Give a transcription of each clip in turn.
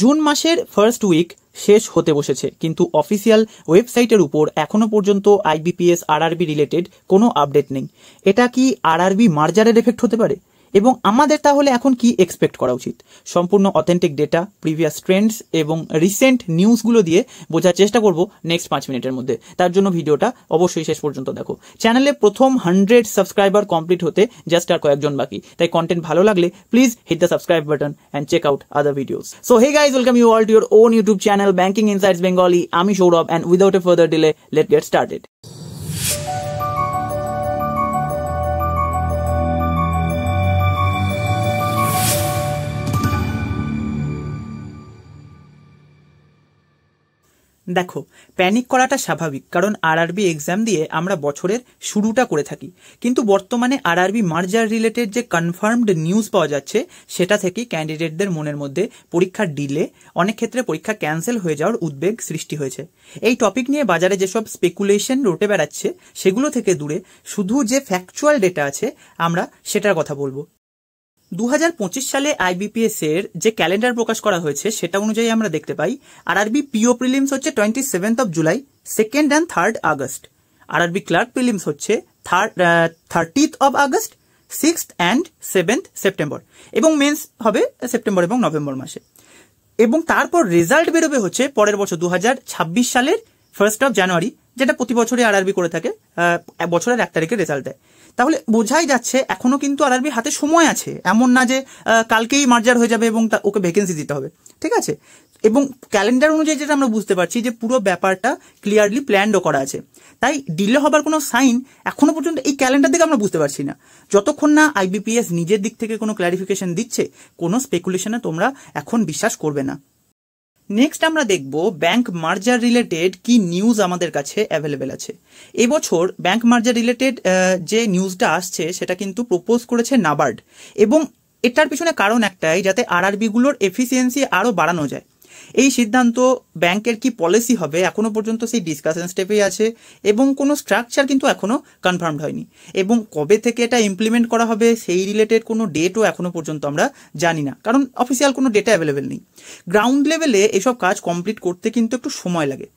June মাসের first week শেষ হতে বসেছে, কিন্তু অফিসিয়াল ওয়েবসাইটের উপর এখনো পর্যন্ত আইবিপিএস আরআরবি রিলেটেড কোনো আপডেট নেই। এটা কি আরআরবি মার্জারের এফেক্ট হতে পারে? এবং আমাদের তাহলে এখন কি এক্সপেক্ট করা উচিত? সম্পূর্ণ অথেন্টিক ডেটা, প্রিভিয়াস ট্রেন্ডস এবং রিসেন্ট নিউজগুলো দিয়ে বোঝার চেষ্টা করব নেক্সট 5 মিনিটের মধ্যে। তার জন্য ভিডিওটা অবশ্যই শেষ পর্যন্ত দেখো। চ্যানেলে প্রথম 100 সাবস্ক্রাইবার কমপ্লিট হতে জাস্ট আর কয়েকজন বাকি, তাই কন্টেন্ট ভালো লাগলে please hit the subscribe button and check out other videos. So hey guys, welcome you all to your own YouTube channel Banking Insights Bengali. আমি Sourav, and without a further delay let get started. দেখো, panic করাটা স্বাভাবিক, কারণ RRB exam দিয়ে আমরা বছরের শুরুটা করে থাকি। কিন্তু বর্তমানে আরআরবি মার্জার রিলেটেড যে কনফার্মড নিউজ পাওয়া যাচ্ছে, সেটা থেকেই ক্যান্ডিডেটদের মনের মধ্যে পরীক্ষার ডিলে, অনেক ক্ষেত্রে পরীক্ষা ক্যান্সেল হয়ে যাওয়ার উদ্বেগ সৃষ্টি হয়েছে। এই টপিক নিয়ে বাজারে যেসব স্পেকুলেশন রটে বেড়াচ্ছে, সেগুলো থেকে দূরে শুধু যে ফ্যাকচুয়াল ডেটা আছে আমরা সেটার কথা বলবো। 2025 সালে আইবিপিএস এর যে ক্যালেন্ডার প্রকাশ করা হয়েছে, সেটা অনুযায়ী আমরা দেখতে পাই আরআরবি পিও প্রিলিমস হচ্ছে 27 জুলাই, 2 and 3 August. RRB clerk prelims হচ্ছে 30 আগস্ট, 6 and 7 সেপ্টেম্বর, এবং মেন্স হবে সেপ্টেম্বর এবং নভেম্বর মাসে। এবং তারপর রেজাল্ট বেরোবে হচ্ছে পরের বছর 2026 সালের 1 জানুয়ারি, যেটা প্রতি বছরই আরআরবি করে থাকে, বছরের 1 তারিখে রেজাল্ট দেয়। তাহলে বোঝাই যাচ্ছে এখনো কিন্তু আরআরবির হাতে সময় আছে, এমন না যে কালকেই মার্জার হয়ে যাবে এবং ওকে ভ্যাকেন্সি দিতে হবে, ঠিক আছে। এবং ক্যালেন্ডার অনুযায়ী যেটা আমরা বুঝতে পারছি যে পুরো ব্যাপারটা ক্লিয়ারলি প্ল্যানও করা আছে, তাই ডিলে হবার কোনো সাইন এখনো পর্যন্ত এই ক্যালেন্ডার থেকে আমরা বুঝতে পারছি না। যতক্ষণ না আইবিপিএস নিজের দিক থেকে কোনো ক্ল্যারিফিকেশন দিচ্ছে, কোনো স্পেকুলেশনে তোমরা এখন বিশ্বাস করবে না। নেক্সট আমরা দেখব ব্যাংক মার্জার রিলেটেড কি নিউজ আমাদের কাছে অ্যাভেলেবেল আছে। এবছর ব্যাংক মার্জার রিলেটেড যে নিউজটা আসছে, সেটা কিন্তু প্রপোজ করেছে নাবার্ড, এবং এটার পিছনে কারণ একটাই, যাতে আরআরবিগুলোর এফিসিয়েন্সি আরও বাড়ানো যায়। এই সিদ্ধান্ত ব্যাংকের কি পলিসি হবে এখনো পর্যন্ত সেই ডিসকাশন স্টেপেই আছে, এবং কোনো স্ট্রাকচার কিন্তু এখনো কনফার্মড হয়নি, এবং কবে থেকে এটা ইমপ্লিমেন্ট করা হবে সেই রিলেটেড কোনো ডেটও এখনো পর্যন্ত আমরা জানি না, কারণ অফিসিয়াল কোনো ডেটা অ্যাভেলেবেল নেই। গ্রাউন্ড লেভেলে এসব কাজ কমপ্লিট করতে কিন্তু একটু সময় লাগে।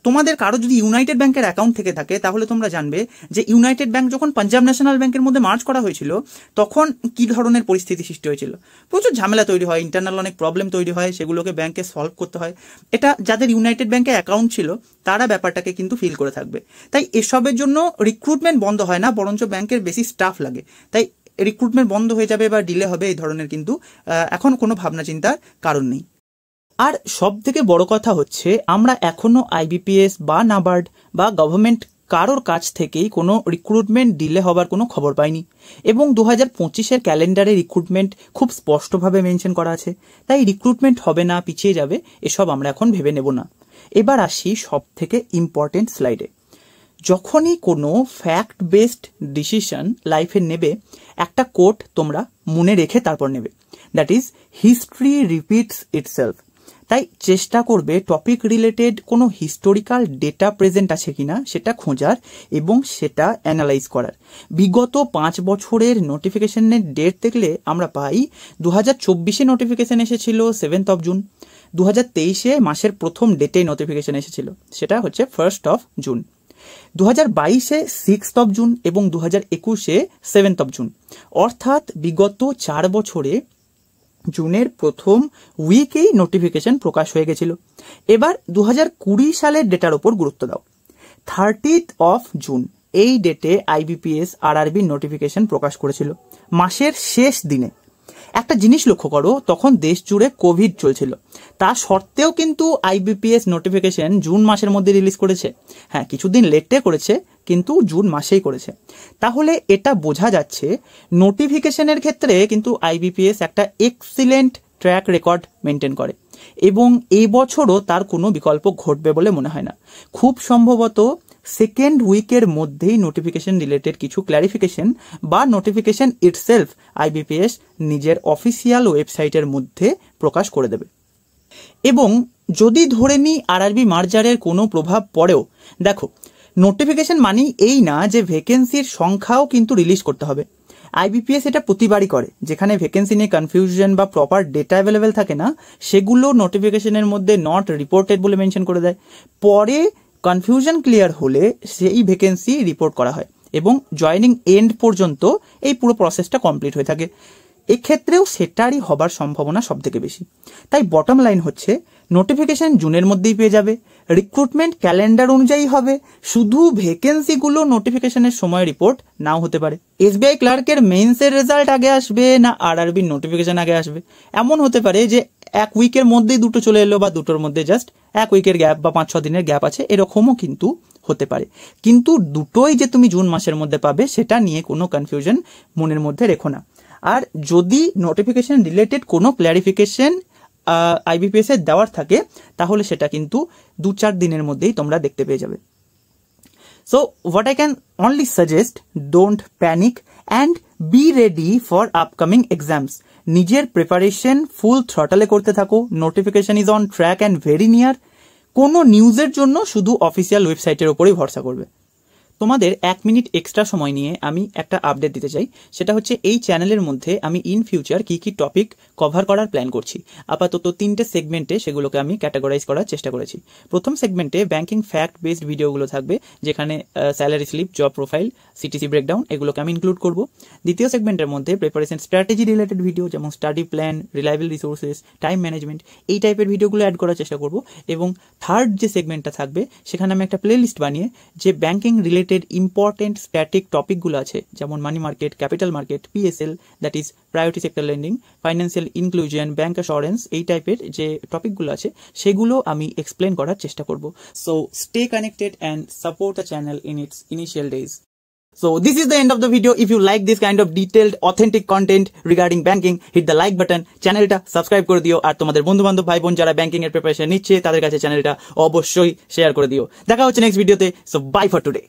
তোমাদের কারো যদি ইউনাইটেড ব্যাংকের অ্যাকাউন্ট থেকে থাকে, তাহলে তোমরা জানবে যে ইউনাইটেড ব্যাংক যখন পাঞ্জাব ন্যাশনাল ব্যাংকের মধ্যে মার্জ করা হয়েছিল, তখন কি ধরনের পরিস্থিতি সৃষ্টি হয়েছিল। প্রচুর ঝামেলা তৈরি হয়, ইন্টারনাল অনেক প্রবলেম তৈরি হয়, সেগুলোকে ব্যাংকে সলভ করতে হয়। এটা যাদের ইউনাইটেড ব্যাংকে অ্যাকাউন্ট ছিল তারা ব্যাপারটাকে কিন্তু ফিল করে থাকবে। তাই এসবের জন্য রিক্রুটমেন্ট বন্ধ হয় না, বরঞ্চ ব্যাংকের বেশি স্টাফ লাগে। তাই রিক্রুটমেন্ট বন্ধ হয়ে যাবে বা ডিলে হবে, এই ধরনের কিন্তু এখন কোনো ভাবনা চিন্তার কারণ নেই। আর সব থেকে বড় কথা হচ্ছে, আমরা এখনো আইবিপিএস বা নাবার্ড বা গভর্নমেন্ট কারোর কাছ থেকেই কোনো রিক্রুটমেন্ট ডিলে হবার কোনো খবর পাইনি, এবং 2025-এর ক্যালেন্ডারে রিক্রুটমেন্ট খুব স্পষ্টভাবে মেনশন করা আছে। তাই রিক্রুটমেন্ট হবে না, পিছিয়ে যাবে, এসব আমরা এখন ভেবে নেব না। এবার আসি সব থেকে ইম্পর্টেন্ট স্লাইডে। যখনই কোনো ফ্যাক্ট বেসড ডিসিশন লাইফে নেবে, একটা কোট তোমরা মনে রেখে তারপর নেবে, that is history repeats itself. তাই চেষ্টা করবে টপিক রিলেটেড কোনো হিস্টোরিক্যাল ডেটা প্রেজেন্ট আছে কিনা সেটা খোঁজার এবং সেটা অ্যানালাইজ করার। বিগত 5 বছরের নোটিফিকেশনের ডেট দেখলে আমরা পাই 2024-এ নোটিফিকেশন এসেছিল 7 জুন, 2023-এ মাসের প্রথম ডেটেই নোটিফিকেশন এসেছিল, সেটা হচ্ছে 1 জুন, 2022-এ 6 জুন এবং 2021-এ 7 জুন। অর্থাৎ বিগত 4 বছরে জুনের প্রথম উইকেই নোটিফিকেশন প্রকাশ হয়ে গেছিল। এবার 2020 সালের ডেটার ওপর গুরুত্ব দাও। 30 জুন এই ডেটে আইবিপিএস আরআরবি নোটিফিকেশন প্রকাশ করেছিল, মাসের শেষ দিনে। একটা জিনিস লক্ষ্য করো, তখন দেশ জুড়ে কোভিড চলছিল, তা সত্ত্বেও কিন্তু আইবিপিএস নোটিফিকেশন জুন মাসের মধ্যে রিলিজ করেছে। হ্যাঁ, কিছুদিন লেটে করেছে, কিন্তু জুন মাসেই করেছে। তাহলে এটা বোঝা যাচ্ছে নোটিফিকেশনের ক্ষেত্রে কিন্তু আইবিপিএস একটা এক্সিলেন্ট ট্র্যাক রেকর্ড মেনটেন করে, এবং এই বছরও তার কোনো বিকল্প ঘটবে বলে মনে হয় না। খুব সম্ভবত সেকেন্ড উইকের মধ্যেই নোটিফিকেশন রিলেটেড কিছু ক্ল্যারিফিকেশন বা নোটিফিকেশন ইটসেলফ আইবিপিএস নিজের অফিসিয়াল ওয়েবসাইটের মধ্যে প্রকাশ করে দেবে। এবং যদি ধরে নিই আরআরবি মার্জারের কোনো প্রভাব পড়েও, দেখো নোটিফিকেশন মানেই এই না যে ভ্যাকেন্সির সংখ্যাও কিন্তু রিলিজ করতে হবে। আইবিপিএস এটা প্রতিবারই করে, যেখানে ভ্যাকেন্সি নিয়ে কনফিউশন বা প্রপার ডেটা অ্যাভেলেবেল থাকে না, সেগুলো নোটিফিকেশনের মধ্যে নট রিপোর্টেড বলে মেনশন করে দেয়। পরে কনফিউশন ক্লিয়ার হলে সেই ভ্যাকেন্সি রিপোর্ট করা হয় এবং জয়নিং এন্ড পর্যন্ত এই পুরো প্রসেসটা কমপ্লিট হয়ে থাকে। এক্ষেত্রেও সেটারই হবার সম্ভাবনা সব থেকে বেশি। তাই বটম লাইন হচ্ছে, নোটিফিকেশন জুনের মধ্যেই পেয়ে যাবে, রিক্রুটমেন্ট ক্যালেন্ডার অনুযায়ী হবে, শুধু ভ্যাকেন্সিগুলো নোটিফিকেশনের সময় রিপোর্ট নাও হতে পারে। এসবিআই ক্লার্কের মেইনসের রেজাল্ট আগে আসবে না আরআরবির নোটিফিকেশন আগে আসবে, এমন হতে পারে যে এক উইকের মধ্যেই দুটো চলে এলো, বা দুটোর মধ্যে জাস্ট এক উইকের গ্যাপ বা 5-6 দিনের গ্যাপ আছে, এরকমও কিন্তু হতে পারে। কিন্তু দুটোই যে তুমি জুন মাসের মধ্যে পাবে সেটা নিয়ে কোনো কনফিউশন মনের মধ্যে রেখো না। আর যদি নোটিফিকেশন রিলেটেড কোনো ক্ল্যারিফিকেশন আইবিপিএস এর দেওয়ার থাকে, তাহলে সেটা কিন্তু 2-4 দিনের মধ্যেই তোমরা দেখতে পেয়ে যাবে। So what I can only suggest, don't panic and be ready for upcoming exams. নিজের প্রিপারেশন ফুল থ্রটলে করতে থাকো। Notification is on track and very near. কোনো নিউজের জন্য শুধু অফিসিয়াল ওয়েবসাইটের ওপরেই ভরসা করবে। তোমাদের 1 মিনিট এক্সট্রা সময় নিয়ে আমি একটা আপডেট দিতে চাই। সেটা হচ্ছে, এই চ্যানেলের মধ্যে আমি ইন ফিউচার কি কি টপিক কভার করার প্ল্যান করছি। আপাতত 3টে সেগমেন্টে সেগুলোকে আমি ক্যাটাগরাইজ করার চেষ্টা করেছি। প্রথম সেগমেন্টে ব্যাংকিং ফ্যাক্ট বেসড ভিডিওগুলো থাকবে, যেখানে salary slip, job profile, CTC breakdown এগুলোকে আমি ইনক্লুড করব। দ্বিতীয় সেগমেন্টের মধ্যে প্রিপারেশন স্ট্র্যাটেজি রিলেটেড ভিডিও, যেমন study plan, reliable resources, time management, এই টাইপের ভিডিওগুলো অ্যাড করার চেষ্টা করব। এবং থার্ড যে সেগমেন্টটা থাকবে, সেখানে আমি একটা প্লেলিস্ট বানিয়ে যে ব্যাংকিং রিলেটেড ইম্পর্টেন্ট স্ট্যাটিক টপিকগুলো আছে, যেমন money market, capital market, PSL that is priority sector lending, financial inclusion, bank assurance, এই টাইপের যে টপিকগুলো আছে সেগুলো আমি এক্সপ্লেন করার চেষ্টা করব। So stay connected and support the channel in it's initial days. So this is the end of the video. If you like this kind of detailed authentic content regarding banking, hit the like button, চ্যানেলটা subscribe করে দিও, আর তোমাদের বন্ধু বান্ধব ভাই বোন যারা banking এর প্রিপারেশন নিচ্ছে তাদের কাছে চ্যানেলটা অবশ্যই শেয়ার করে দিও। দেখা হচ্ছে নেক্সট ভিডিওতে। So bye for today.